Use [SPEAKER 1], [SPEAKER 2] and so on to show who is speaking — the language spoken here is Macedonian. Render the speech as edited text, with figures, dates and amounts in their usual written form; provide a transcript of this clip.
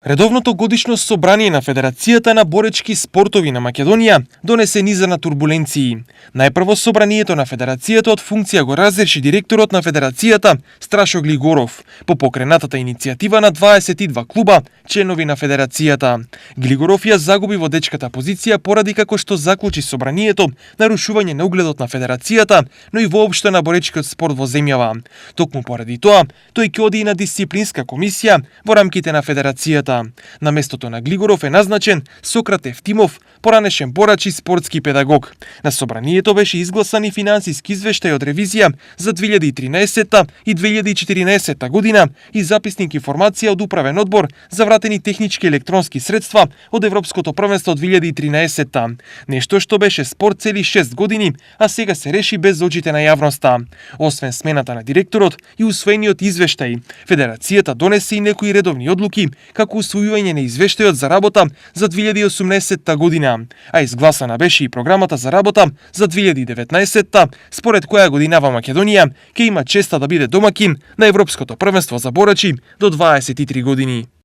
[SPEAKER 1] Редовното годишно собрание на Федерацијата на боречки спортови на Македонија донесе низа на турбуленции. Најпрво собранието на Федерацијата од функција го разреши директорот на Федерацијата Страшо Глигоров по покренатата иницијатива на 22 клуба, членови на Федерацијата. Глигоров ја загуби водечката позиција поради како што заклучи собранието нарушување на угледот на Федерацијата, но и воопшто на боречкиот спорт во земјава. Токму поради тоа, тој ќе оди и на дисциплинска комисија во рамките на Федерацијата. На местото на Глигоров е назначен Сократ Евтимов, поранешен борач и спортски педагог. На собранието беше изгласан и финансиски извештај од ревизија за 2013 и 2014 година и записник информација од управен одбор за вратени технички електронски средства од Европското првенство 2013. Нешто што беше спор цели 6 години, а сега се реши без очите на јавноста. Освен смената на директорот и усвоениот извештај, Федерацијата донесе и некои редовни одлуки, како усвојување на извештајот за работа за 2018 година, а изгласана беше и програмата за работа за 2019, според која годинава Македонија ќе има честа да биде домакин на Европското првенство за борачи до 23 години.